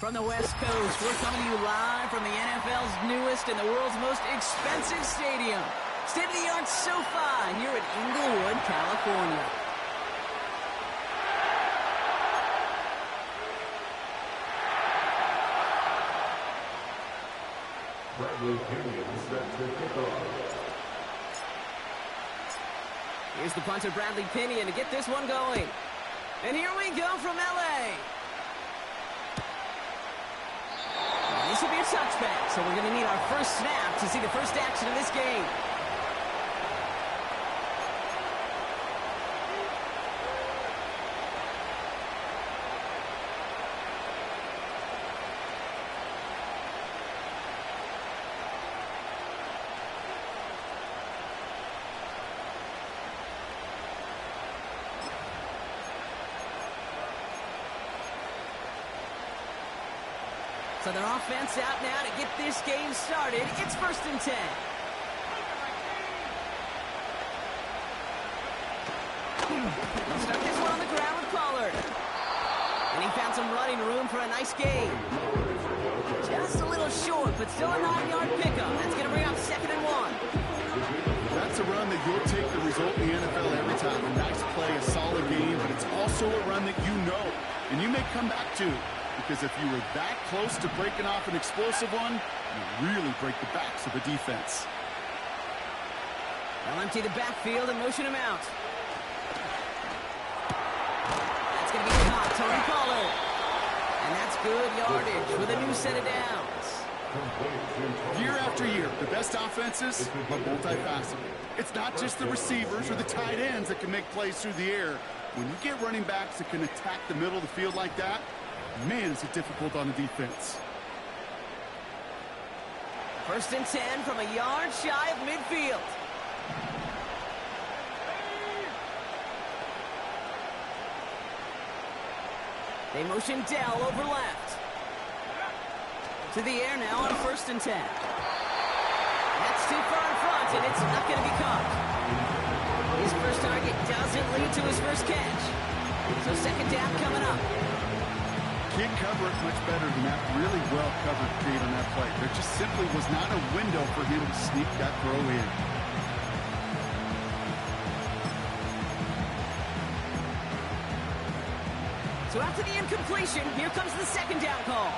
From the West Coast, we're coming to you live from the NFL's newest and the world's most expensive stadium. State-of-the-art SoFi here at Inglewood, California. Here's the punter, Bradley Pinion, to get this one going. And here we go from L.A. This will be a touchback, so we're going to need our first snap to see the first action of this game. So their offense out now to get this game started. It's 1st and 10. They'll start this one on the ground with Pollard. And he found some running room for a nice gain. Just a little short, but still a 9-yard pickup. That's going to bring up 2nd and 1. That's a run that you'll take the result in the NFL every time. A nice play, a solid game, but it's also a run that you know, and you may come back to. Because if you were that close to breaking off an explosive one, you really break the backs of the defense. They'll empty the backfield and motion him out. That's going to be caught, Tony Pollard. And that's good yardage with a new set of downs. Year after year, the best offenses are multifaceted. It's not just the receivers or the tight ends that can make plays through the air. When you get running backs that can attack the middle of the field like that, man, is it difficult on the defense. 1st and 10 from a yard shy of midfield. They motion Dell over left. To the air now on 1st and 10. That's too far in front, and it's not going to be caught. His first target doesn't lead to his first catch. So 2nd down coming up. Can't cover it much better than that. Really well covered create on that play. There just simply was not a window for him to sneak that throw in. So after the incompletion, here comes the 2nd down call.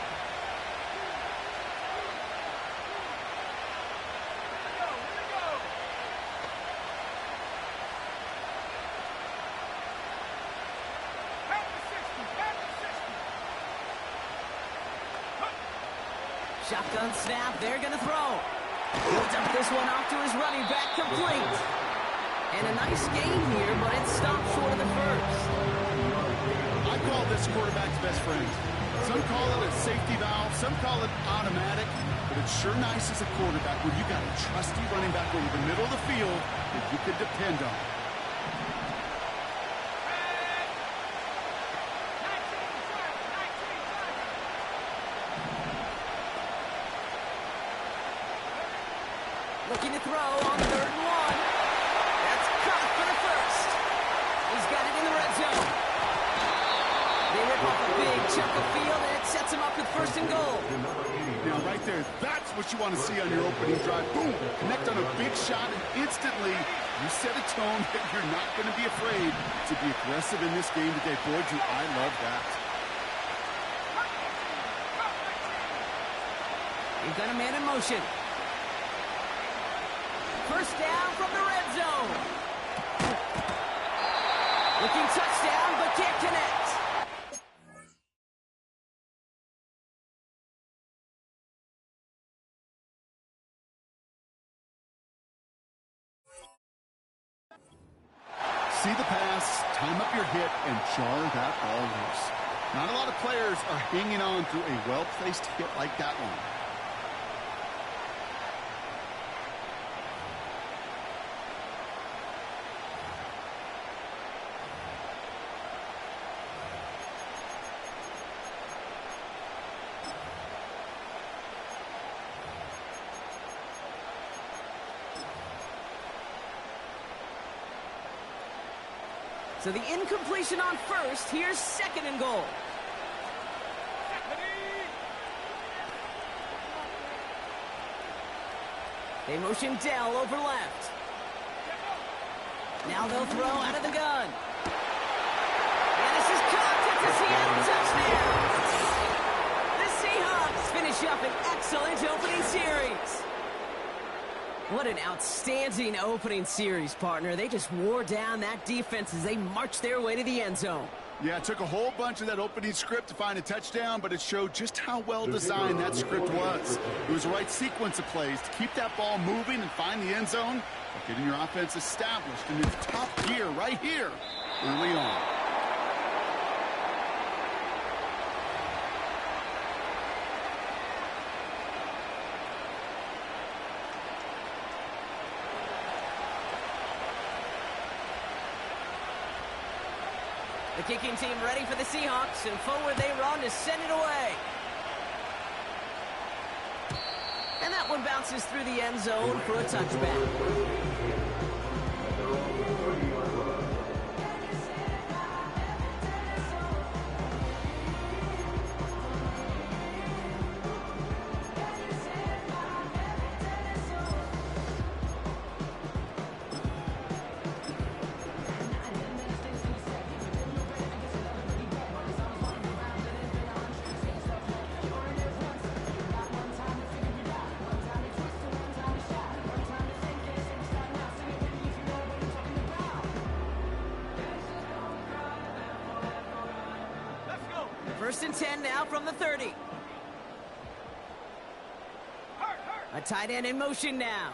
Shotgun snap, they're going to throw. He'll dump this one off to his running back, complete. And a nice gain here, but it stopped short of the first. I call this quarterback's best friend. Some call it a safety valve, some call it automatic, but it's sure nice as a quarterback when you got a trusty running back over the middle of the field that you can depend on. Looking to throw on 3rd and 1. That's caught for the first. He's got it in the red zone. They rip off a big chunk of field, and it sets him up with 1st and goal. Now, right there, that's what you want to see on your opening drive. Boom! Connect on a big shot, and instantly you set a tone that you're not going to be afraid to be aggressive in this game today. Boy, do I love that. He's got a man in motion. 1st down from the red zone. Looking touchdown, but can't connect. See the pass, time up your hit, and jar that ball loose. Not a lot of players are hanging on to a well-placed hit like that one. So the incompletion on 1st. Here's 2nd and goal. They motion Dell over left. Now they'll throw out of the gun. And this is caught. It's a Seattle touchdown. The Seahawks finish up an excellent opening series. What an outstanding opening series, partner. They just wore down that defense as they marched their way to the end zone. Yeah, it took a whole bunch of that opening script to find a touchdown, but it showed just how well designed that script was. It was the right sequence of plays to keep that ball moving and find the end zone, but getting your offense established in its top gear right here early on. The kicking team ready for the Seahawks, and forward they run to send it away. And that one bounces through the end zone for a touchback. First and 10 now from the 30. A tight end in motion now.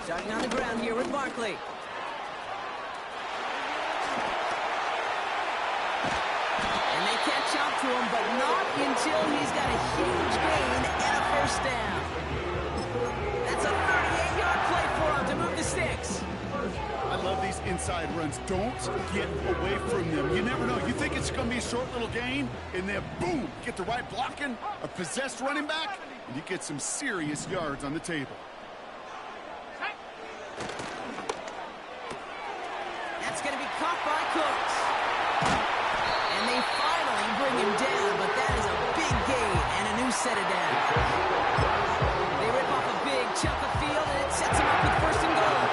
Starting on the ground here with Barkley. And they catch up to him, but not until he's got a huge gain and a first down. That's a 38-yard play for him to move the sticks. I love these inside runs. Don't get away from them. You never know. You think it's going to be a short little gain, and then boom, get the right blocking, a possessed running back, and you get some serious yards on the table. That's going to be caught by Cooks. And they finally bring him down, but that is a big gain and a new set of downs. They rip off a big chunk of field, and it sets them up with first and goal.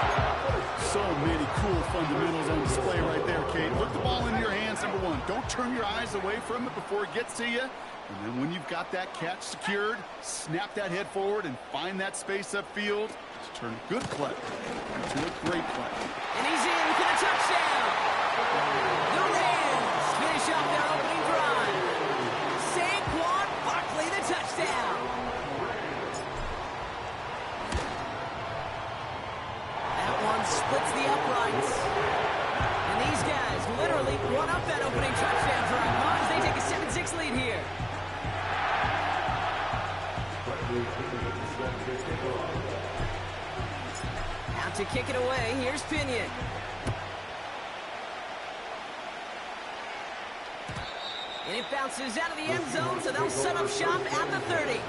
So many cool fundamentals on display right there, Kate. Put the ball in your hands, number one. Don't turn your eyes away from it before it gets to you. And then when you've got that catch secured, snap that head forward and find that space upfield to turn a good play into a great play. And he's in for the touchdown. The Rams finish off their opening drive. Saquon Barkley, the touchdown. That one splits the uprights. And these guys literally won up that opening touchdown drive as they take a 7-6 lead here. Out to kick it away, here's Pinion. And it bounces out of the end zone, so they'll set up shop at the 30.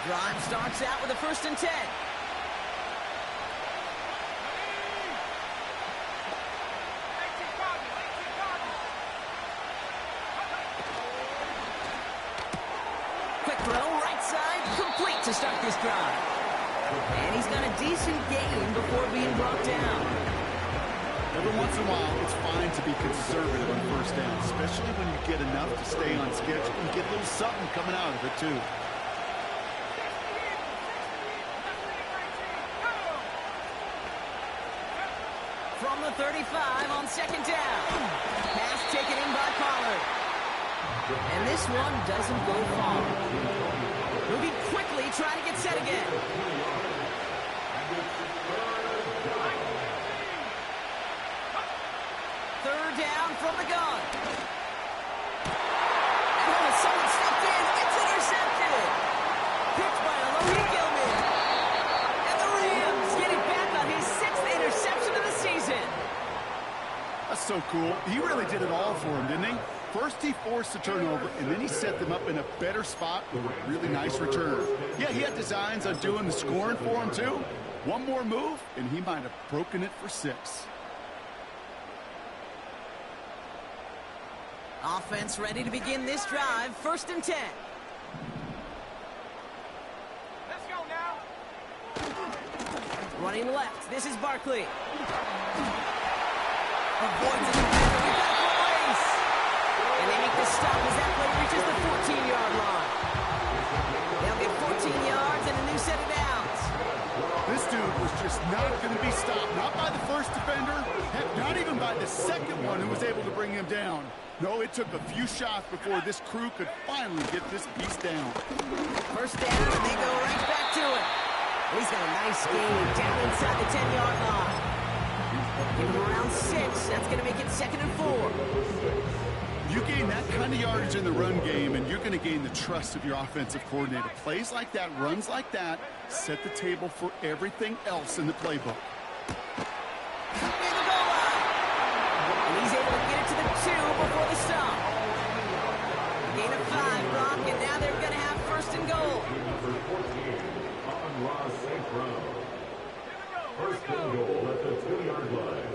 Drive starts out with a first and 10. Quick throw, right side, complete to start this drive. And he's got a decent gain before being brought down. Every once in a while, it's fine to be conservative on first down, especially when you get enough to stay on schedule and get a little something coming out of it, too. From the 35 on second down. Pass taken in by Pollard. And this one doesn't go far. Moving quickly, trying to get set again. Third down from the gun. And someone stepped in. It's intercepted. Picked by Alohi Gilman. And the Rams getting back on his 6th interception of the season. That's so cool. He really did it all for him, didn't he? First, he forced the turnover, and then he set them up in a better spot with a really nice return. Yeah, he had designs on doing the scoring for him, too, One more move, and he might have broken it for 6. Offense ready to begin this drive. 1st and 10. Let's go now. Running left. This is Barkley. Avoids it. Race. And they make the stop as that play reaches the 14-yard line. They'll get 14 yards and a new set of downs. This dude was just not going to be stopped. Not by the first defender. Heck, not even by the second one who was able to bring him down. No, it took a few shots before this crew could finally get this piece down. 1st down, and they go right back to it. He's got a nice game down inside the 10-yard line. Give him around 6. That's going to make it 2nd and 4. You gain that kind of yardage in the run game, and you're going to gain the trust of your offensive coordinator. Plays like that, runs like that, set the table for everything else in the playbook. Near the goal line. And he's able to get it to the 2 before the stop. Gain of 5, Brock, and now they're going to have 1st and goal. Number 14, on St. Brown. 1st and goal at the 2-yard line.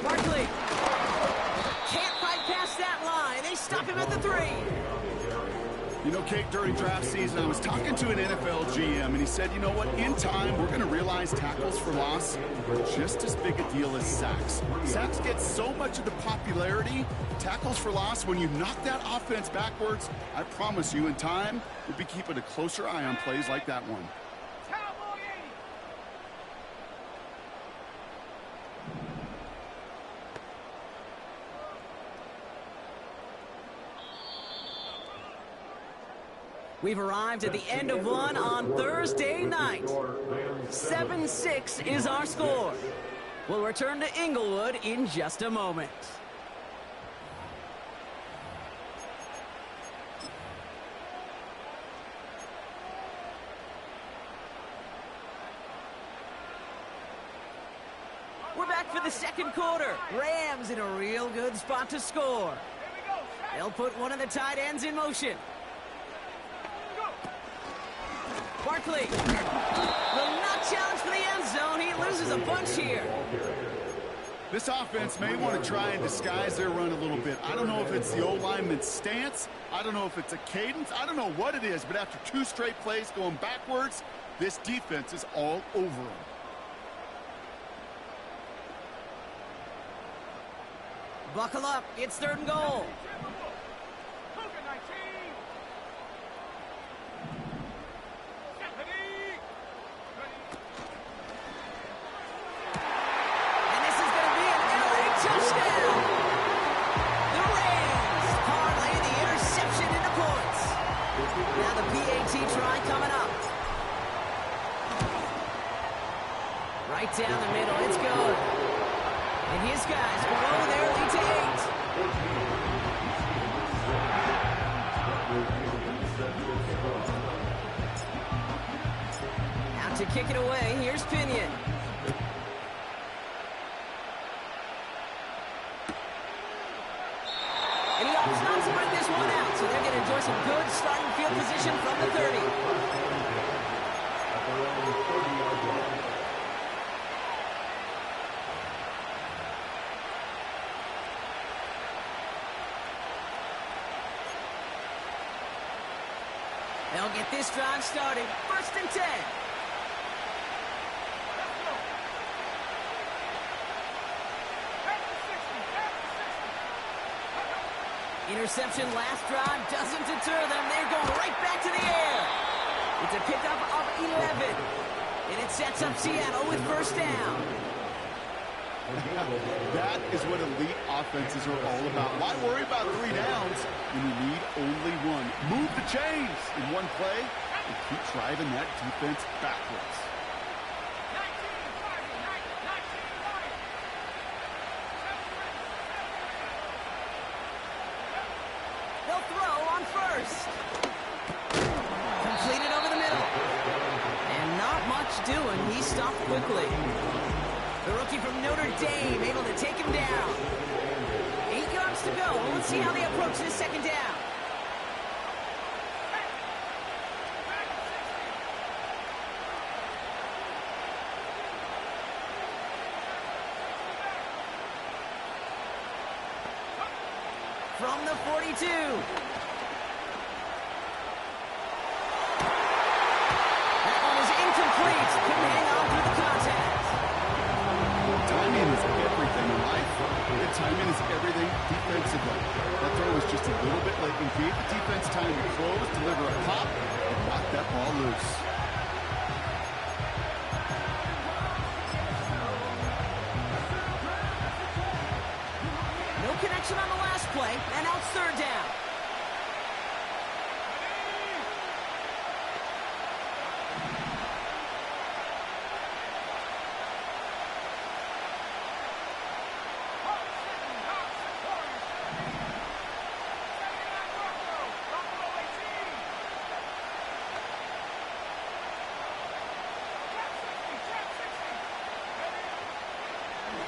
Barkley can't bypass that line. They stop him at the 3. You know, Kate, during draft season, I was talking to an NFL GM, and he said, you know what, in time, we're going to realize tackles for loss are just as big a deal as sacks. Sacks get so much of the popularity. Tackles for loss, when you knock that offense backwards, I promise you, in time, we'll be keeping a closer eye on plays like that one. We've arrived at the end of one on Thursday night. 7-6 is our score. We'll return to Inglewood in just a moment. We're back for the 2nd quarter. Rams in a real good spot to score. They'll put one of the tight ends in motion. Barkley will not challenge for the end zone. He loses a bunch here. This offense may want to try and disguise their run a little bit. I don't know if it's the O-lineman's stance. I don't know if it's a cadence. I don't know what it is, but after 2 straight plays going backwards, this defense is all over them. Buckle up. It's 3rd and goal. Right down the middle, it's good. And his guys grow their lead to 8. Out to kick it away, here's Pinion. And he opts not to bring this one out, so they're going to enjoy some good starting field position from the 30. They'll get this drive started. 1st and 10. Interception last drive doesn't deter them. They're going right back to the air. It's a pickup of 11. And it sets up Seattle with 1st down. That is what elite offenses are all about. Why worry about 3 downs when you need only 1? Move the chains in one play and keep driving that defense backwards. They'll throw on 1st. Completed over the middle. And not much doing. He stopped quickly. The rookie from Notre Dame able to take him down. 8 yards to go. Let's see how they approach this 2nd down. from the 42. That one is incomplete. Couldn't hang on through the contact. Timing is everything in life. The timing is everything defensively. That throw was just a little bit late and gave the defense time to close, deliver a pop, and knock that ball loose. No connection on the last play, and now it's third down.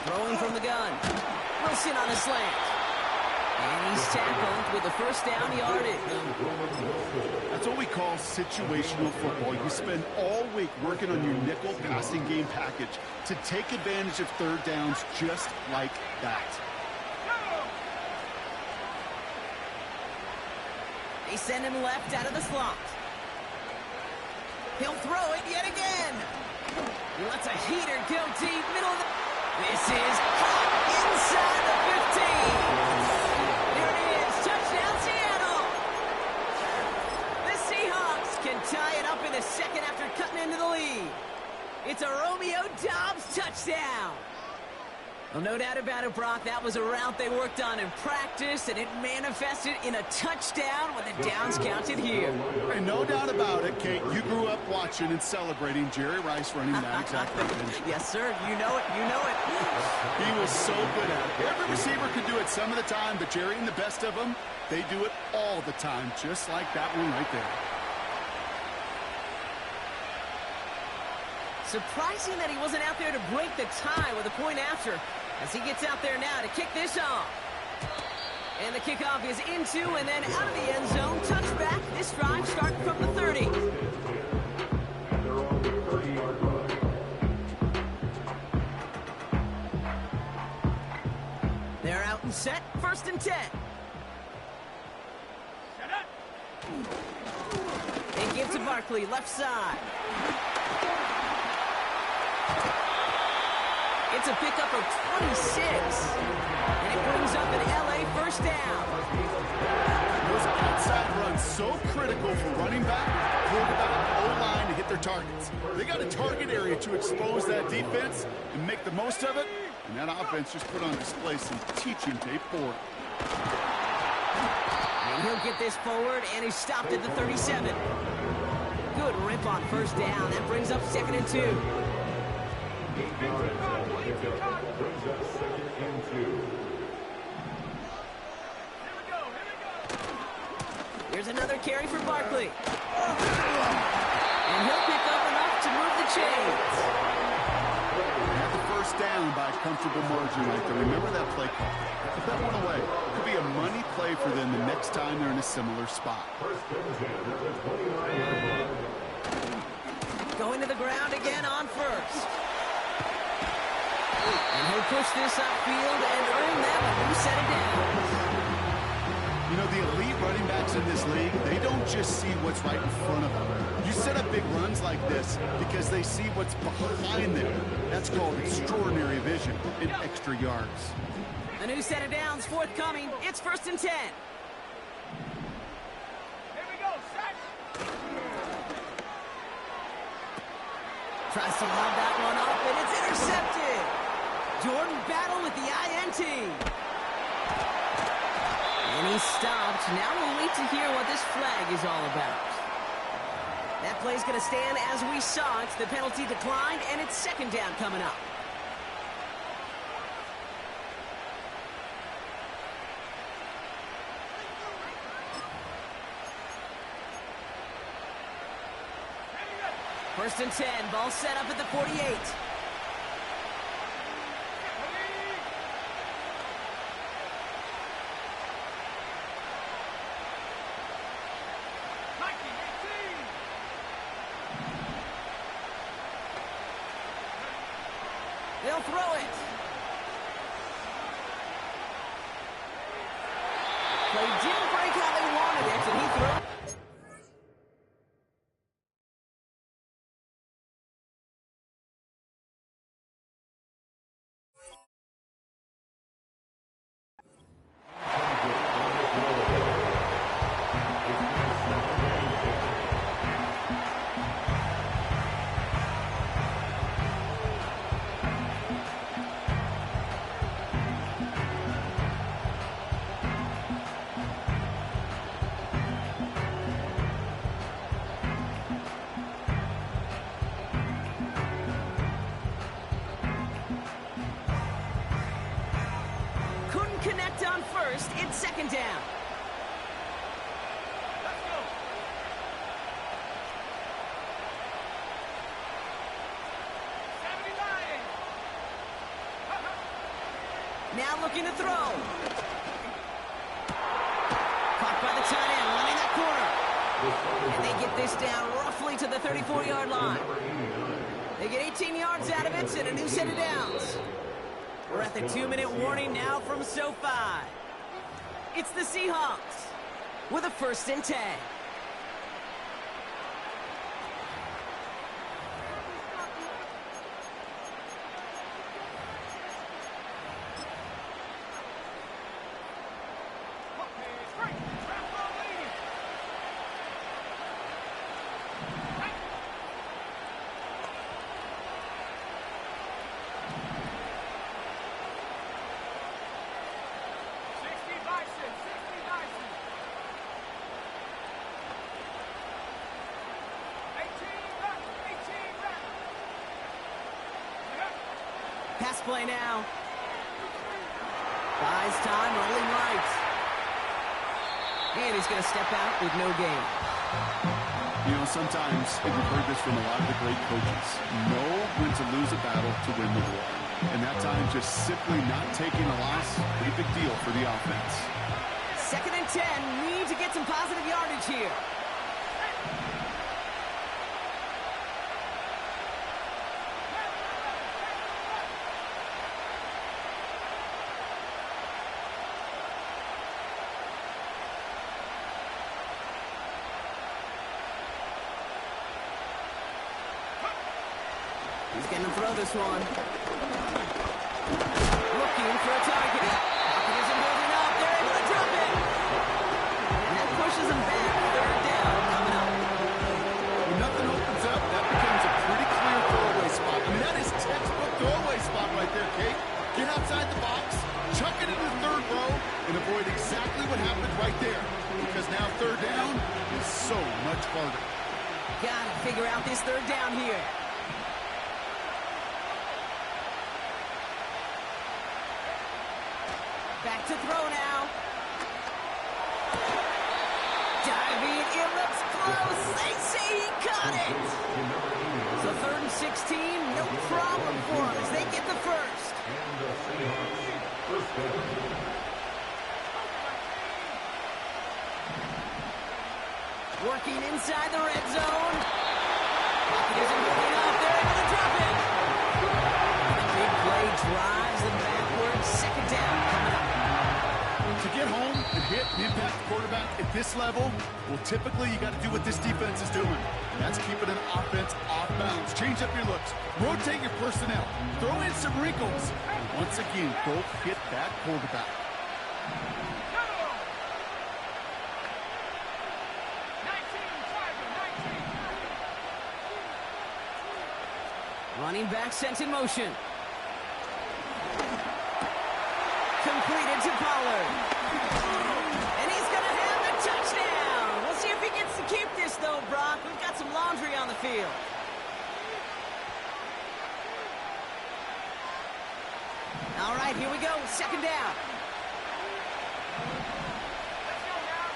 Throwing from the gun. Wilson on a slant. And he's tackled with a first down yardage. That's what we call situational football. You spend all week working on your nickel passing game package to take advantage of third downs just like that. They send him left out of the slot. He'll throw it yet again. He lets a heater go deep, middle of the... This is caught inside the 15. There it is. Touchdown, Seattle. The Seahawks can tie it up in the second after cutting into the lead. It's a Romeo Doubs touchdown. Well, no doubt about it, Brock. That was a route they worked on in practice, and it manifested in a touchdown when the downs counted here. And no doubt about it, Kate, you grew up watching and celebrating Jerry Rice running that exact play. Yes, sir. You know it. You know it. He was so good at it. Every receiver could do it some of the time, but Jerry and the best of them, they do it all the time, just like that one right there. Surprising that he wasn't out there to break the tie with a point after, as he gets out there now to kick this off. And the kickoff is into and then out of the end zone. Touchback. This drive starting from the 30. They're on the 30-yard line. They're out and set. First and 10. They give to Barkley, left side. It's a pickup of 26. And it brings up an LA first down. Those outside runs so critical for running back, quarterback, O-line to hit their targets. They got a target area to expose that defense and make the most of it. And that offense just put on display some teaching tape for it. And he'll get this forward, and he's stopped at the 37. Good rip on first down. That brings up second and 2. Brings up second and 2. Here's another carry for Barkley. And he'll pick up enough to move the chains. Had the first down by a comfortable margin right there. Remember that play call. Put that one away. It could be a money play for them the next time they're in a similar spot. Going to the ground again on first. And he'll push this upfield and earn them a new set of downs. You know, the elite running backs in this league, they don't just see what's right in front of them. You set up big runs like this because they see what's behind them. That's called extraordinary vision and extra yards. A new set of downs forthcoming. It's first and 10. Here we go, set. Tries to lob that one up, and it's intercepted. Jordan Battle with the INT. And he's stopped. Now we'll wait to hear what this flag is all about. That play's going to stand as we saw it. The penalty declined, and it's second down coming up. First and 10. Ball set up at the 48. They'll throw it. first. It's second down. Let's go. Now looking to throw. Caught by the tight end, running that corner. And they get this down roughly to the 34-yard line. They get 18 yards out of it and a new set of downs. We're at the 2-minute warning now from SoFi. It's the Seahawks with a 1st and 10. Pass play now. Buys time, rolling right. And he's going to step out with no gain. You know, sometimes, and we've heard this from a lot of the great coaches, know when to lose a battle to win the war. And that time, just simply not taking a loss, pretty big deal for the offense. 2nd and 10, need to get some positive yardage here. He's going to throw this one. Looking for a target. Pocket isn't holding up. They're able to drop it. And that pushes him back. 3rd down coming up. When nothing opens up, that becomes a pretty clear throwaway spot. I mean, that is textbook throwaway spot right there, Kate. Get outside the box, chuck it into the 3rd row, and avoid exactly what happened right there. Because now 3rd down is so much harder. Got to figure out this 3rd down here. Back to throw now. Diving, it looks close. They say he caught it. So 3rd and 16, no problem for him as they get the 1st. Working inside the red zone. Pocket isn't moving up. They're able to drop it. The big play drives them backwards. 2nd down coming up. To get home and hit and impact the quarterback at this level, well, typically you got to do what this defense is doing. And that's keeping an offense off bounds. Change up your looks. Rotate your personnel. Throw in some wrinkles. And once again, both hit that quarterback. Running back sent in motion. Completed to Pollard. And he's going to have a touchdown. We'll see if he gets to keep this, though, Brock. We've got some laundry on the field. All right, here we go. 2nd down. Let's go now.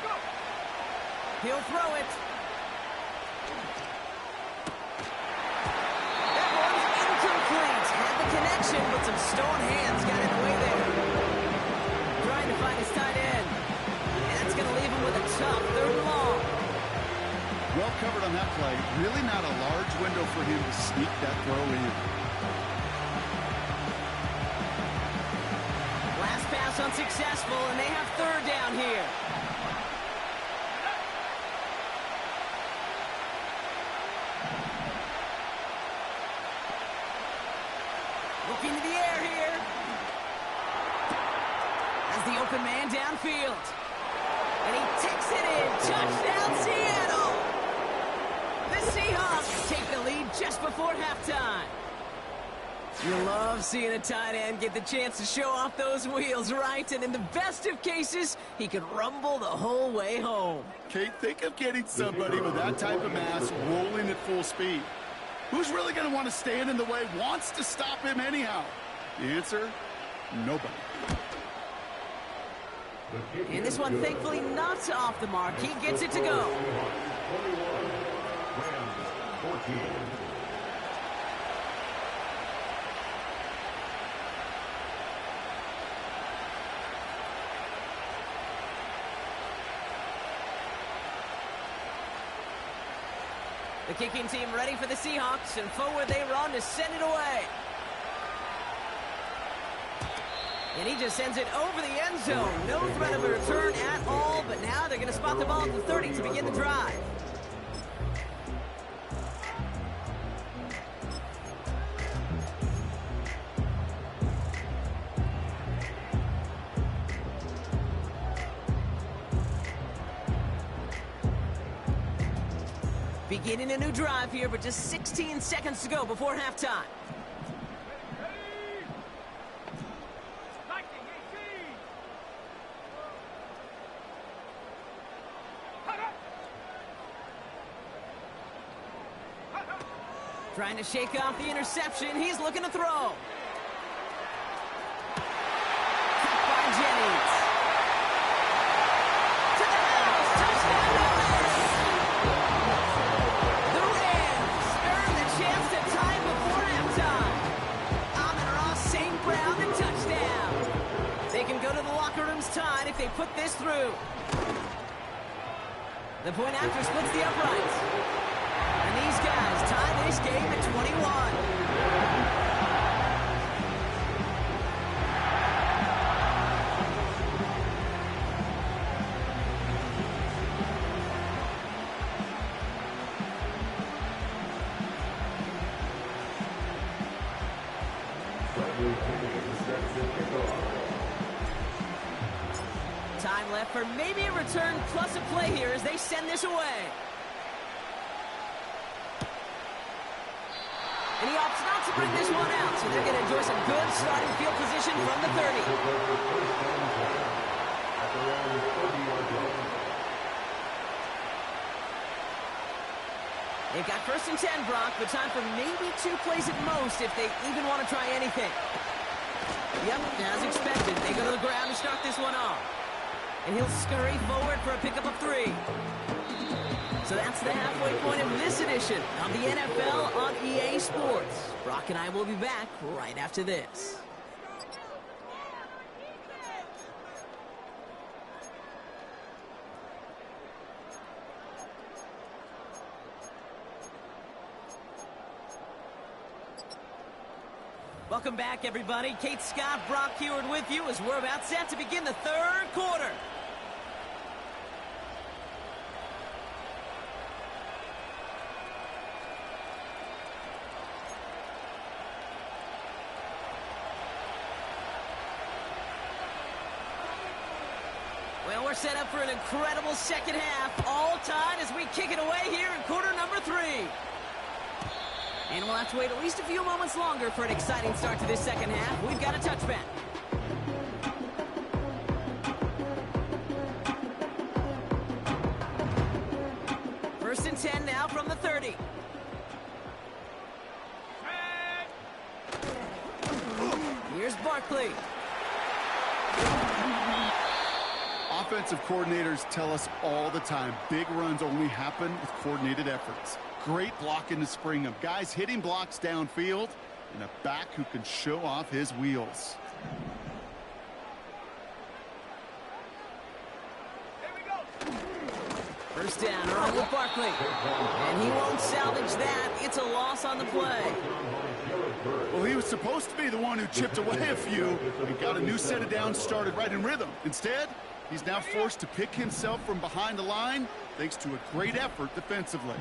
Go. He'll throw it. Connection, but some stone hands got in the way there. Trying to find his tight end. And that's going to leave him with a tough 3rd and long. Well covered on that play. Really not a large window for him to sneak that throw in. Last pass unsuccessful, and they have 3rd down here. Looking to the air here. As the open man downfield. And he takes it in. Touchdown, Seattle. The Seahawks take the lead just before halftime. You love seeing a tight end get the chance to show off those wheels, right? And in the best of cases, he could rumble the whole way home. Kate, think of getting somebody with that type of mass rolling at full speed. Who's really going to want to stand in the way, wants to stop him anyhow? The answer, nobody. And this one, thankfully, not off the mark. He gets it to go. The kicking team ready for the Seahawks, and forward they run to send it away. And he just sends it over the end zone. No threat of a return at all, but now they're going to spot the ball at the 30 to begin the drive. Beginning a new drive here, but just 16 seconds to go before halftime. Trying to shake off the interception. He's looking to throw. Caught by Jennings. To the house. Touchdown, the Rams earn the chance to tie before halftime. Amon-Ra St. Brown, the touchdown. They can go to the locker rooms tied if they put this through. The point after splits the uprights. And these guys tie this game at 21. Time left for maybe a return plus a play here as they send this away. And he opts not to bring this one out, so they're going to enjoy some good starting field position from the 30. They've got 1st and 10, Brock, but time for maybe 2 plays at most if they even want to try anything. Yep, as expected, they go to the ground to start this one off. And he'll scurry forward for a pickup of 3. So that's the halfway point of this edition of the NFL on EA Sports. Brock and I will be back right after this. Welcome back, everybody. Kate Scott, Brock Heward with you as we're about set to begin the 3rd quarter. Well, we're set up for an incredible second half, all tied as we kick it away here in quarter number 3. And we'll have to wait at least a few moments longer for an exciting start to this second half. We've got a touchback. First and 10 now from the 30. Here's Barkley. Offensive coordinators tell us all the time, big runs only happen with coordinated efforts. Great blocking to spring them. Guys hitting blocks downfield, and a back who can show off his wheels. First down, wrong with Barkley. And he won't salvage that. It's a loss on the play. Well, he was supposed to be the one who chipped away a few and got a new set of downs started right in rhythm. Instead, he's now forced to pick himself from behind the line thanks to a great effort defensively.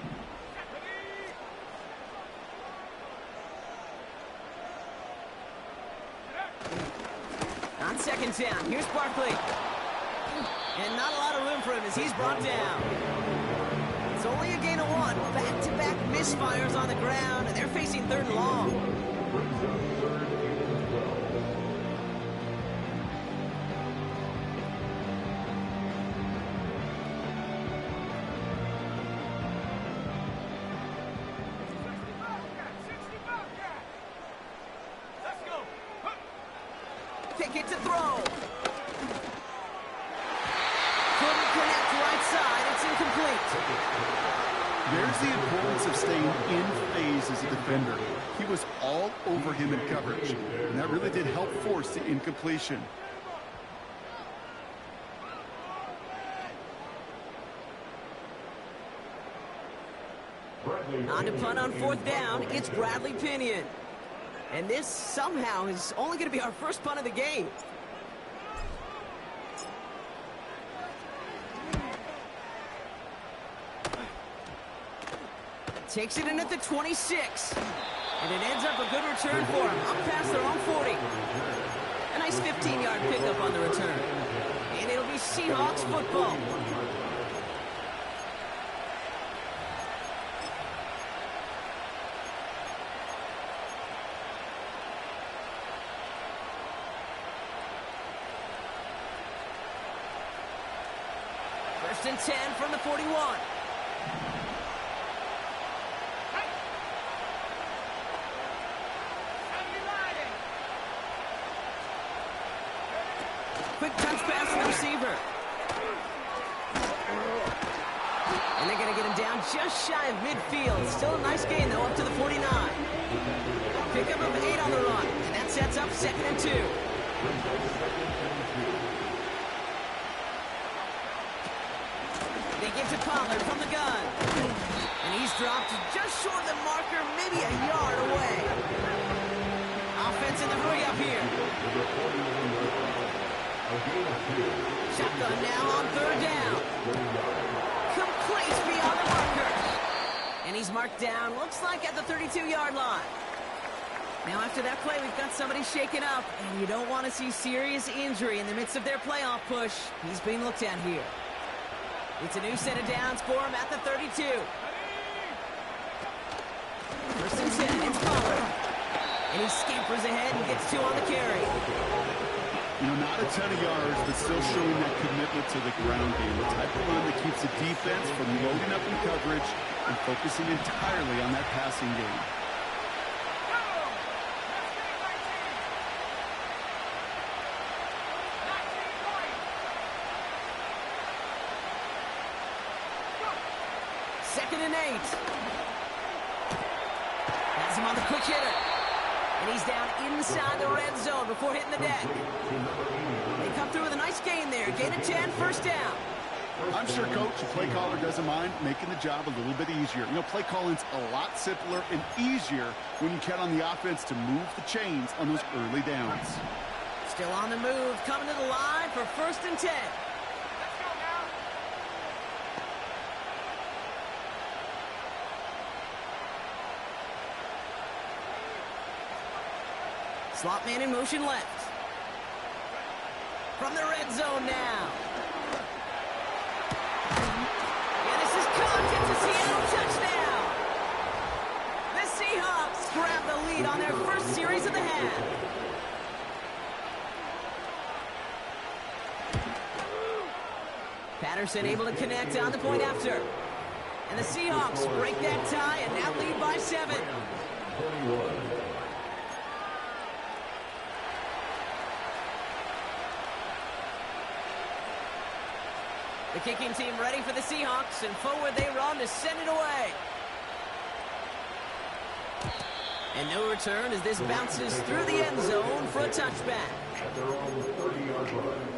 On second down, here's Barkley. And not a lot of room for him as he's brought down. It's only a gain of 1. Back-to-back misfires on the ground, and they're facing 3rd and long. There's the importance of staying in phase as a defender. He was all over him in coverage, and that really did help force the incompletion. On to punt on 4th down, it's Bradley Pinion. And this somehow is only going to be our first punt of the game. Takes it in at the 26. And it ends up a good return for him, up past their own 40. A nice 15-yard pickup on the return. And it'll be Seahawks football. First and 10 from the 41. Quick touch pass to the receiver. And they're going to get him down just shy of midfield. Still a nice gain, though, up to the 49. Pickup of 8 on the run. And that sets up 2nd and 2. They give to Pollard from the gun. And he's dropped just short of the marker, maybe a yard away. Offense in the hurry up here. Shotgun now on 3rd down. Complete beyond the marker. And he's marked down, looks like at the 32-yard line. Now after that play, we've got somebody shaken up, and you don't want to see serious injury in the midst of their playoff push. He's being looked at here. It's a new set of downs for him at the 32. First and 10, it's Pollard. And he scampers ahead and gets 2 on the carry. You know, not a ton of yards, but still showing that commitment to the ground game. The type of run that keeps the defense from loading up in coverage and focusing entirely on that passing game. Second and 8. Has him on the quick hitter. And he's down inside the red zone before hitting the deck. They come through with a nice gain there. Gain of 10, first down. I'm sure, Coach, the play caller doesn't mind making the job a little bit easier. You know, play calling's a lot simpler and easier when you count on the offense to move the chains on those early downs. Still on the move, coming to the line for first and 10. Slot man in motion left. From the red zone now. And this is caught. It's a Seattle touchdown. The Seahawks grab the lead on their first series of the half. Patterson able to connect on the point after. And the Seahawks break that tie and now lead by 7. The kicking team ready for the Seahawks, and forward they run to send it away. And no return as this bounces through the end zone for a touchback. At their own 30-yard line.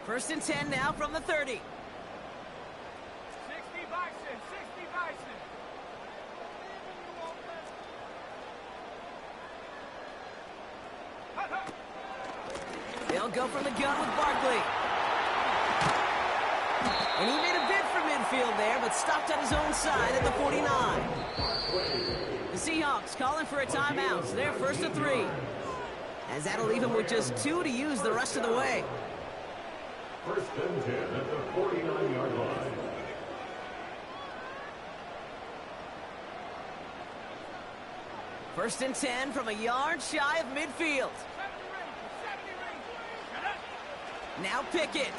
First and 10 now from the 30. 60 Bison, 60 Bison. They'll go from the gun with Barkley. And he made a bid for midfield there, but stopped on his own side at the 49. The Seahawks calling for a timeout, so they're first and 3. As that'll leave him with just 2 to use the rest of the way. First and 10 at the 49-yard line. First and 10 from a yard shy of midfield. Now Pickett.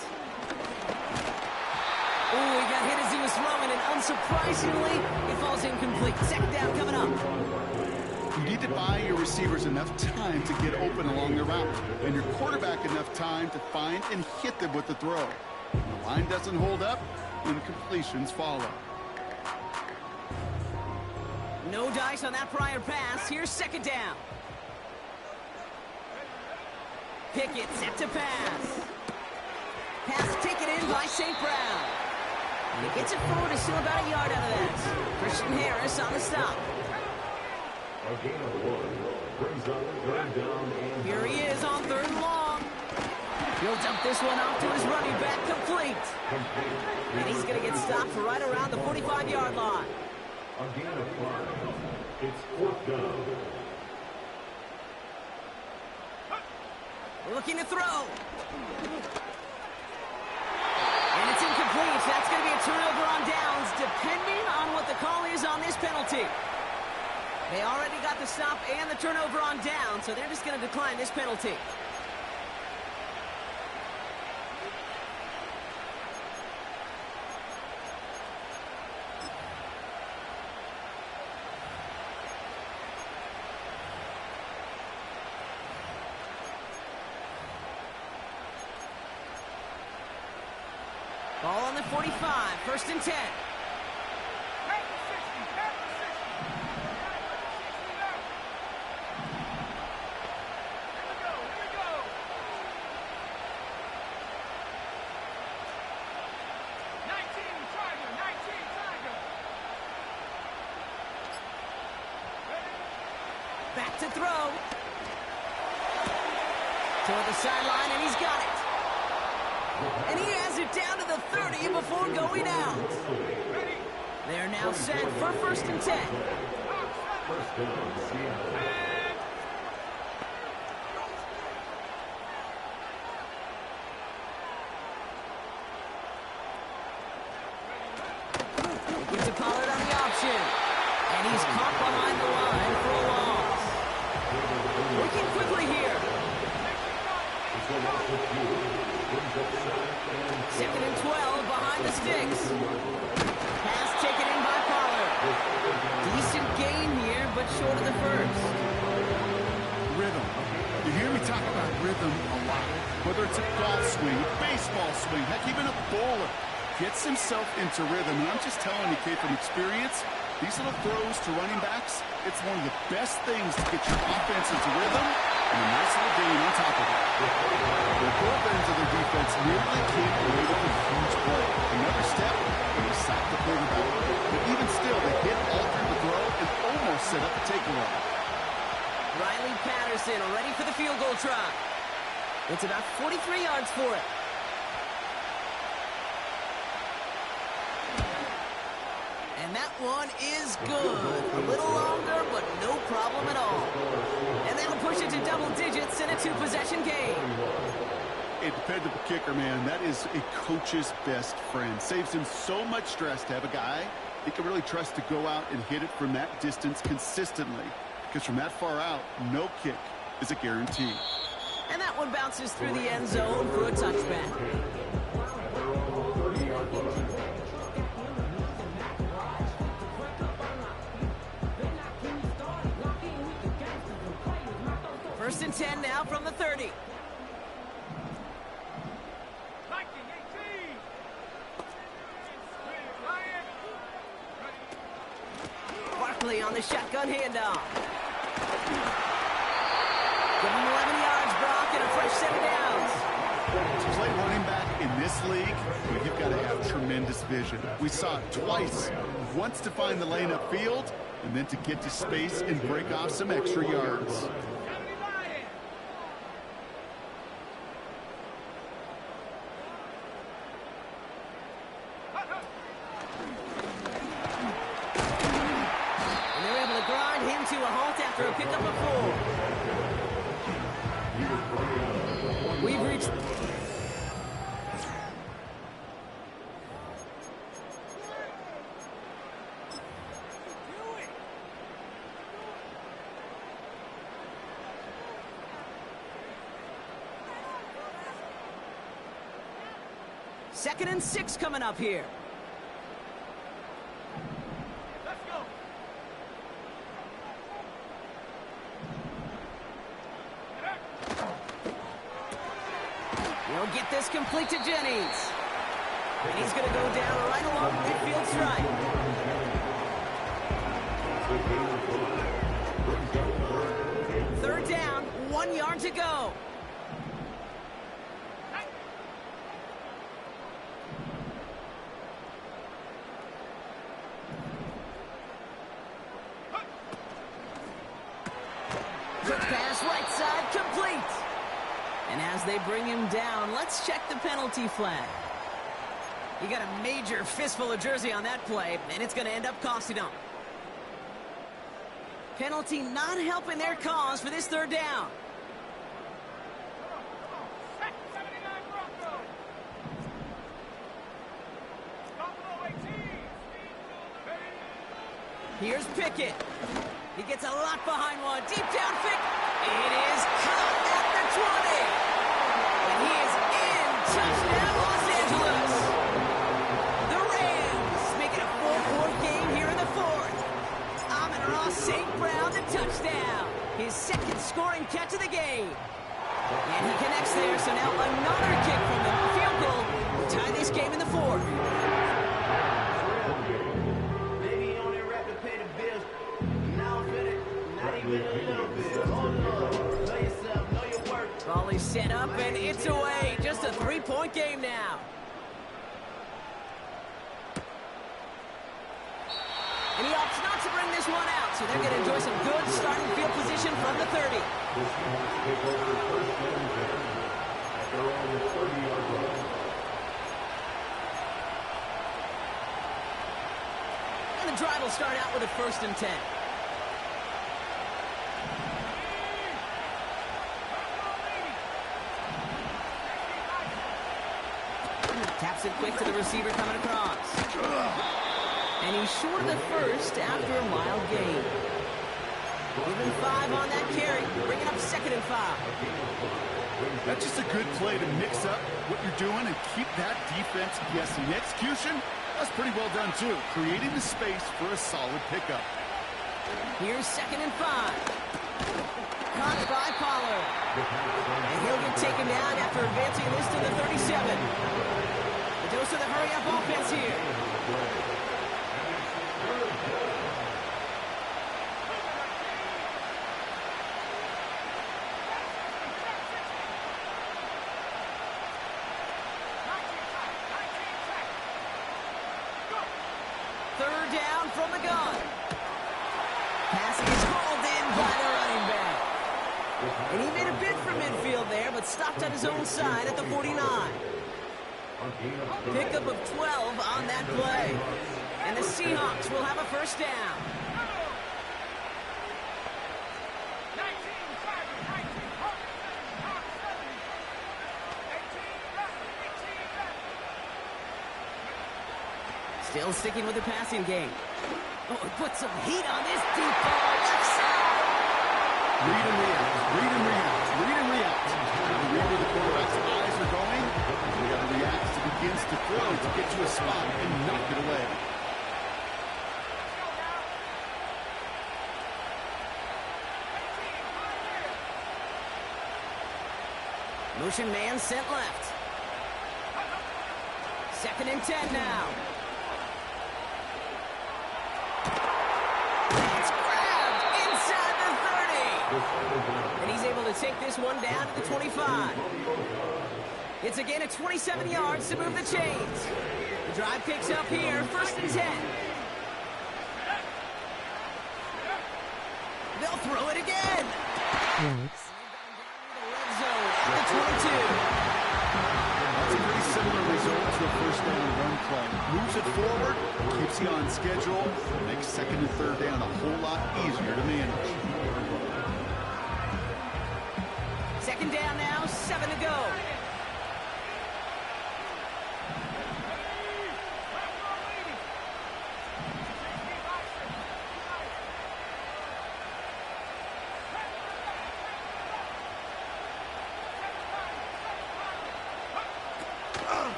Oh, he got hit as he was throwing, and unsurprisingly, it falls incomplete. Second down coming up. You need to buy your receivers enough time to get open along the route, and your quarterback enough time to find and hit them with the throw. When the line doesn't hold up, and completions follow. No dice on that prior pass. Here's second down. Pickett set to pass. Pass taken in by St. Brown. And he gets it forward to still about a yard out of that. Christian Harris on the stop. Here he is on third and long. He'll dump this one off to his running back, complete. And he's going to get stopped right around the 45-yard line. A gain of 5. It's fourth down. Looking to throw. And it's incomplete. That's going to be a turnover on downs, depending on what the call is on this penalty. They already got the stop and the turnover on down, so they're just going to decline this penalty. Ball on the 45, first and 10. Back to throw. Toward the sideline, and he's got it. And he has it down to the 30 before going out. They're now set for first and 10. He gets a Pollard on the option. And he's caught behind the line for a loss. Working quickly here. Second and 12 behind the sticks. Pass taken in by Pollard. Decent gain here, but short of the first. Rhythm. You hear me talk about rhythm a lot. Whether it's a golf swing, a baseball swing, heck, even a bowler gets himself into rhythm. And I'm just telling you, kid, from experience, these little throws to running backs, it's one of the best things to get your offense into rhythm and a nice little gain on top of it. The both ends of their defense nearly came away with a huge play. Another step, and they sacked the quarterback. But even still, they hit all through the throw and almost set up a takeaway. Riley Patterson ready for the field goal try. It's about 43 yards for it. And that one is good. A little longer, but no problem at all. And that'll push it to double digits in a two-possession game. A dependable kicker, man. That is a coach's best friend. Saves him so much stress to have a guy he can really trust to go out and hit it from that distance consistently. Because from that far out, no kick is a guarantee. And that one bounces through the end zone for a touchback. First and 10 now from the 30. Barkley on the shotgun handoff. Give him 11 yards, Brock, and a fresh set of downs. To play running back in this league, you've got to have tremendous vision. We saw it twice. Once to find the lane upfield, and then to get to space and break off some extra yards. To a halt after a pickup of 4. We've reached... 2nd and 6 coming up here. Let's go. He'll get this complete to Jennings. And he's going to go down right along the midfield stripe. Third down, 1 yard to go. Quick pass right side, complete. And as they bring him down, let's check the penalty flag. He got a major fistful of jersey on that play, and it's going to end up costing him. Penalty not helping their cause for this 3rd down. Set 79 Broncos. Buffalo 18. Here's Pickett. He gets a lot behind one. Deep down pick. It is caught at the 20. And he is in. Touchdown, Los Angeles. The Rams make it a 4-4 game here in the 4th. Amon-Ra St. Brown, the touchdown. His 2nd scoring catch of the game. And he connects there, so now another kick from the field goal to tie this game in the 4th. Maybe you only have to pay the bills. Now I'm finished. Not even a little bit. Hold on. Know yourself. Know your worth. Ball is set up, and it's away. Just a 3-point game now. And he opts not to bring this one out, so they're going to enjoy some good starting field position from the 30. The Seahawks take over first and 10 at their own 30-yard line. And the drive will start out with a 1st and 10. Taps it quick to the receiver coming across. And he's short of the 1st after a mild gain. Even 5 on that carry, bringing up 2nd and 5. That's just a good play to mix up what you're doing and keep that defense guessing. The execution, that's pretty well done too. Creating the space for a solid pickup. Here's 2nd and 5. Caught by Pollard. And he'll get taken down after advancing this to the 37. The dose of the hurry-up offense here. Third down from the gun. Passing is hauled in by the running back. And he made a bid for midfield there, but stopped on his own side at the 49. Pickup of 12 on that play. And the Seahawks will have a 1st down. 19, 5, 19, 18, Still sticking with the passing game. Oh, he put some heat on this deep ball left side. Read and react. Read and react. Read and react. You read where the quarterback's eyes are going. You got to react as it begins to throw to get to a spot and knock it away. Motion man sent left. 2nd and 10 now. It's grabbed inside the 30. And he's able to take this one down to the 25. It's again at 27 yards to move the chains. The drive picks up here, 1st and 10. They'll throw it again. Red zone at the 22. That's a pretty similar result to a 1st down run play. Moves it forward, keeps you on schedule, makes 2nd and 3rd down a whole lot easier to manage. 2nd down now, 7 to go.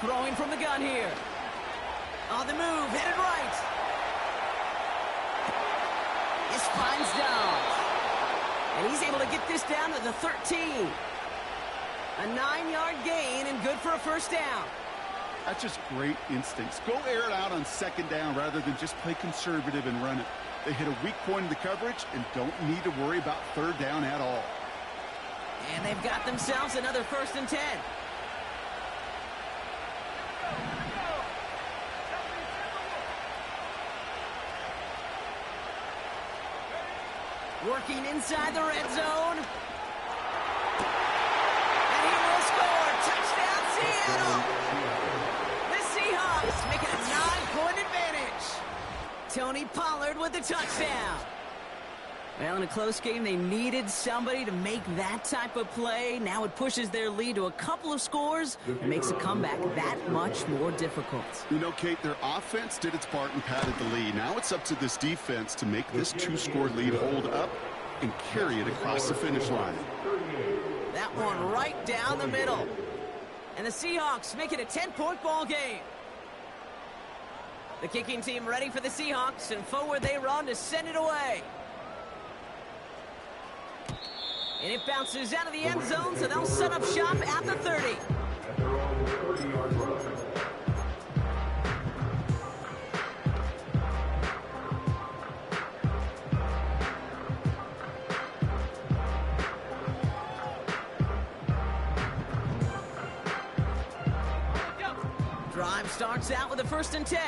Throwing from the gun here. On the move, headed right. This finds Downs. And he's able to get this down to the 13. A 9-yard gain and good for a first down. That's just great instincts. Go air it out on second down rather than just play conservative and run it. They hit a weak point in the coverage and don't need to worry about third down at all. And they've got themselves another 1st and 10. Working inside the red zone. And he will score. Touchdown, Seattle. The Seahawks make it a 9-point advantage. Tony Pollard with the touchdown. Well, in a close game, they needed somebody to make that type of play. Now it pushes their lead to a couple of scores and makes a comeback that much more difficult. You know, Kate, their offense did its part and padded the lead. Now it's up to this defense to make this 2-score lead hold up and carry it across the finish line. That one right down the middle. And the Seahawks make it a 10-point ball game. The kicking team ready for the Seahawks, and forward they run to send it away. And it bounces out of the end zone, so they'll set up shop at the 30. At their own 30-yard line. Drive starts out with a 1st and 10.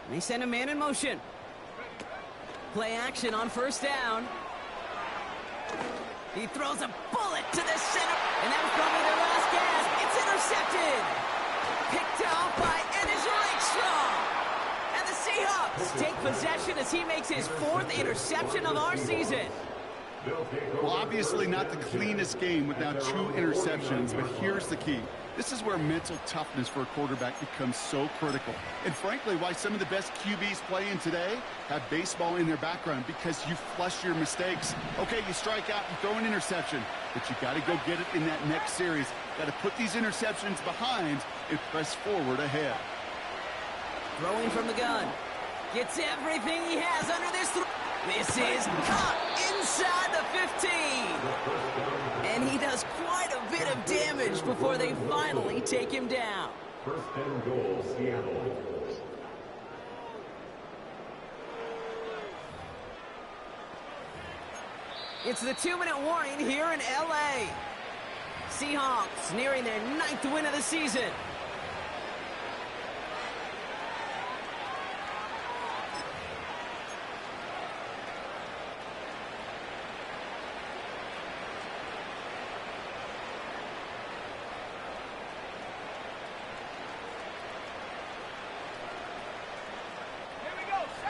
They send a man in motion. Play action on 1st down. He throws a bullet to the center. And that was probably their last gasp. It's intercepted. Picked off by Ennis Rakestraw. And the Seahawks take possession as he makes his 4th interception of our season. Well, obviously not the cleanest game without 2 interceptions, but here's the key. This is where mental toughness for a quarterback becomes so critical. And frankly, why some of the best QBs playing today have baseball in their background, because you flush your mistakes. Okay, you strike out and throw an interception, but you got to go get it in that next series. Got to put these interceptions behind and press forward ahead. Throwing from the gun. Gets everything he has under this throw. This is caught inside the 15. And he does quite a bit of damage before they finally take him down. 1st and goal, Seattle. It's the 2-minute warning here in L.A. Seahawks nearing their 9th win of the season.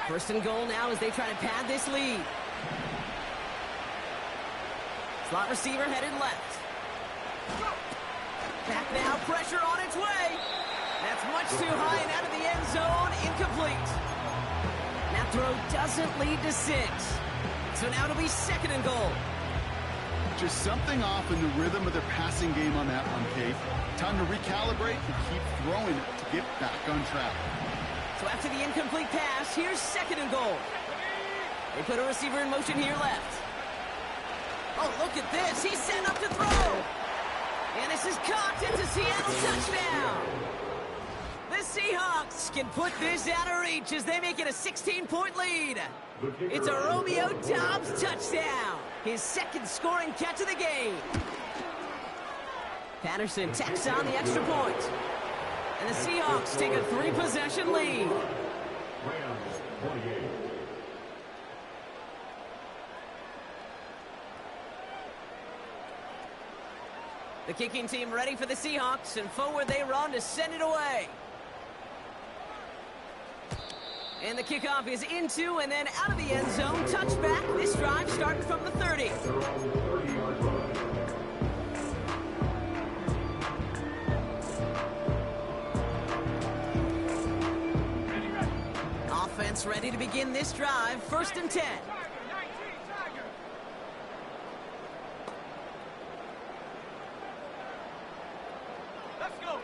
First and goal now as they try to pad this lead. Slot receiver headed left. Back now, pressure on its way. That's much too high and out of the end zone, incomplete. That throw doesn't lead to 6. So now it'll be 2nd and goal. Just something off in the rhythm of their passing game on that one, Kate. Time to recalibrate and keep throwing it to get back on track. So after the incomplete pass, here's 2nd and goal. They put a receiver in motion here left. Oh, look at this. He's set up to throw. And this is caught. It's a Seattle touchdown. The Seahawks can put this out of reach as they make it a 16-point lead. It's a Romeo Doubs touchdown. His 2nd scoring catch of the game. Patterson tacks on the extra point. And the Seahawks take a 3-possession lead. Rams, 28. The kicking team ready for the Seahawks, and forward they run to send it away. And the kickoff is into and then out of the end zone. Touchback. This drive starting from the 30. Their own 30-yard line. Offense Seahawks ready to begin this drive, 1st and 10. Let's go.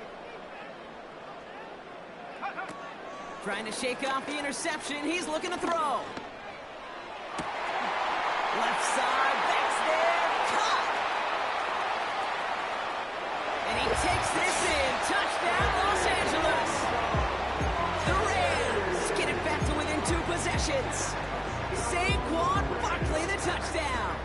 Trying to shake off the interception. He's looking to throw. Left side, backs there, caught. And he takes this in. Touchdown, Los Angeles. The Rams get it back to within 2 possessions. Saquon Barkley, the touchdown.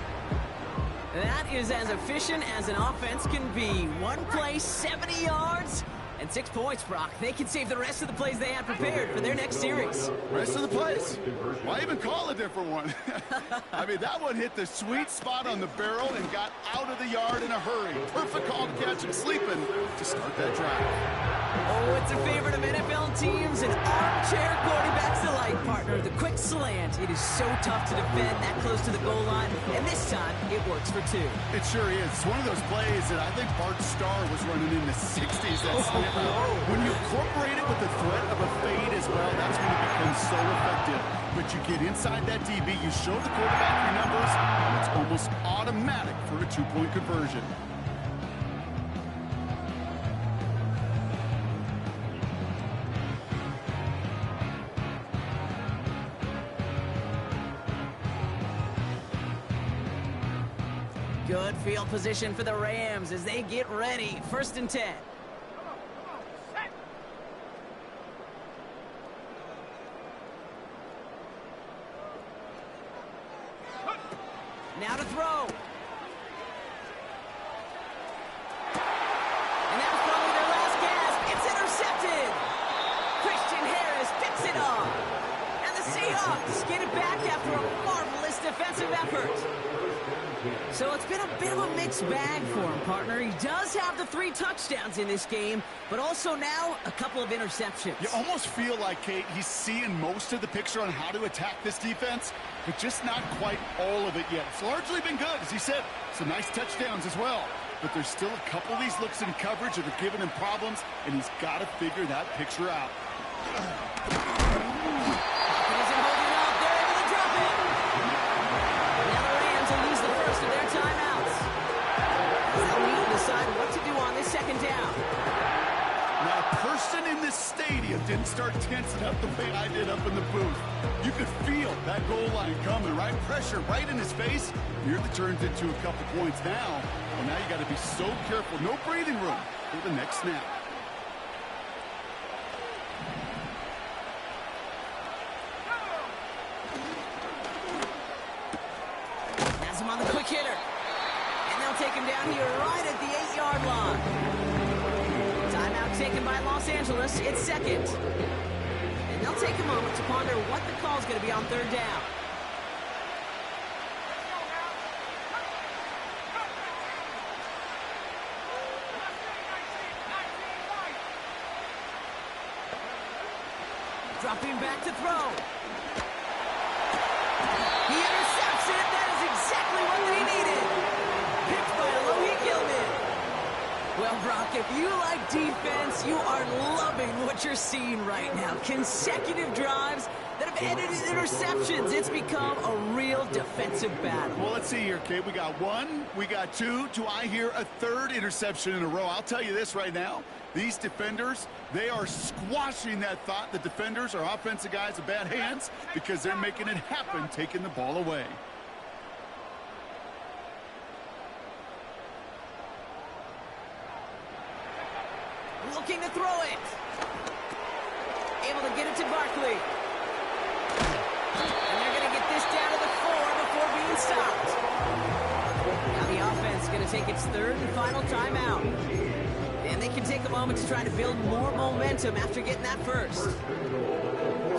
That is as efficient as an offense can be. One play, 70 yards, and 6 points, Brock. They can save the rest of the plays they had prepared for their next series. Rest of the plays? Why even call a different one? I mean, that one hit the sweet spot on the barrel and got out of the yard in a hurry. Perfect call to catch him sleeping to start that drive. Oh, it's a favorite of NFL teams and armchair quarterbacks alike, partner. The quick slant. It is so tough to defend that close to the goal line, and this time it works for 2. It sure is. It's one of those plays that I think Bart Starr was running in the 60s. That slant route. When you incorporate it with the threat of a fade as well, that's when it becomes so effective. But you get inside that DB, you show the quarterback your numbers, and it's almost automatic for a 2-point conversion. Good field position for the Rams as they get ready. 1st and 10. Now to throw. And that was probably their last gasp. It's intercepted. Christian Harris picks it off. And the Seahawks get it back after a marvelous defensive effort. So it's been a bit of a mixed bag for him, partner. He does have the 3 touchdowns in this game, but also now a couple of interceptions. You almost feel like, Kate, he's seeing most of the picture on how to attack this defense, but just not quite all of it yet. It's largely been good, as he said. Some nice touchdowns as well. But there's still a couple of these looks in coverage that are giving him problems, and he's got to figure that picture out. Didn't start tensing up the way I did up in the booth. You could feel that goal line coming, right? Pressure right in his face. Nearly turns into a couple points now. And now you got to be so careful. No breathing room for the next snap. Has him on the quick hitter. And they'll take him down here right at the 8-yard line. Taken by Los Angeles. It's 2nd. And they'll take a moment to ponder what the call is going to be on 3rd down. Dropping back to throw. He intercepts it. That is exactly what they needed. Picked by Alohi Gilman. Well, Brock, if you like defense, you are loving what you're seeing right now. Consecutive drives that have ended in interceptions. It's become a real defensive battle. Well, let's see here, Kate. We got 1, we got 2. Do I hear a 3rd interception in a row? I'll tell you this right now. These defenders, they are squashing that thought. The defenders are offensive guys with bad hands because they're making it happen, taking the ball away. Looking to throw it. Able to get it to Barkley. And they're going to get this down to the 4 before being stopped. Now the offense is going to take its 3rd and final timeout. And they can take a moment to try to build more momentum after getting that first.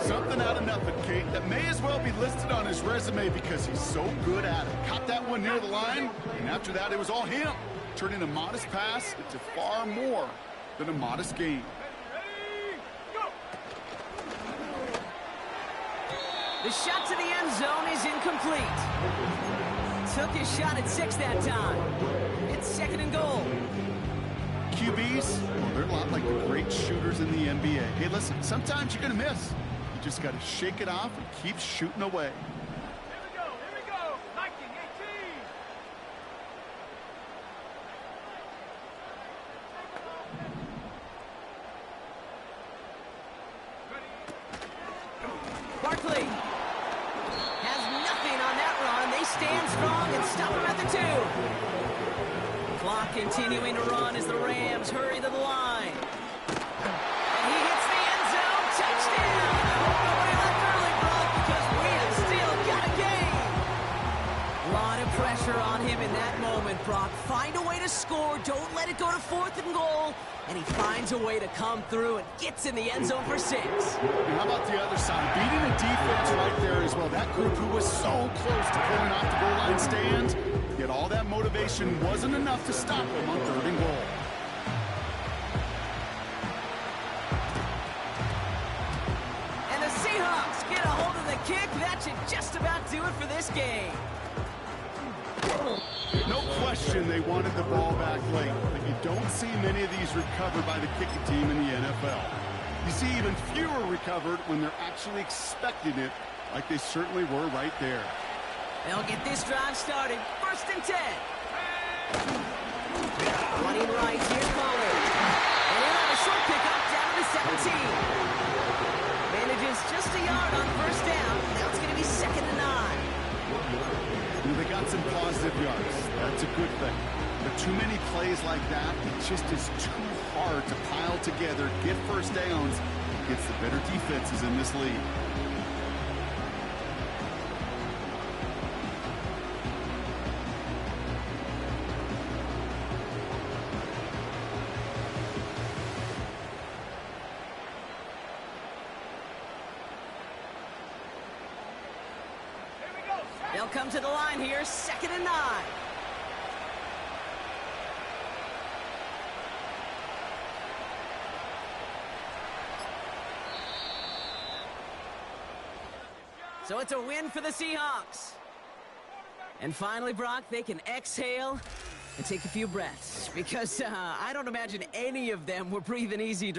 Something out of nothing, Kate, that may as well be listed on his resume because he's so good at it. Caught that one near the line, and after that it was all him. Turning a modest pass into far more than a modest game. The shot to the end zone is incomplete. Took his shot at 6 that time. It's 2nd and goal. QBs, well, they're a lot like the great shooters in the NBA. Hey, listen, sometimes you're going to miss. You just got to shake it off and keep shooting away. Here we go. 1918. Barkley has nothing on that run. They stand strong and stop him at the 2. Clock continuing to run as the Rams hurry to the line. And he hits the end zone. Touchdown! I hope nobody left early, Brock, because we have still got a game. A lot of pressure on him in that moment, Brock. Find a way to score. Don't let it go to 4th and goal. And he finds a way to come through and gets in the end zone for 6. And how about the other side? Beating a defense right there as well. That group who was so close to pulling off the goal line stand, yet all that motivation wasn't enough to stop them on 3rd and goal. And the Seahawks get a hold of the kick. That should just about do it for this game. No question they wanted the ball back late, but you don't see many of these recovered by the kicking team in the NFL. You see even fewer recovered when they're actually expecting it, like they certainly were right there. They'll get this drive started. 1st and 10. Running right, here's Pollard. And he'll have a short pickup down to 17. Manages just a yard on 1st down. Now it's going to be 2nd and 9. They got some positive yards. That's a good thing. But too many plays like that, it just is too hard to pile together, get 1st downs against the better defenses in this league. They'll come to the line here, 2nd and 9. So it's a win for the Seahawks. And finally, Brock, they can exhale and take a few breaths because I don't imagine any of them were breathing easy during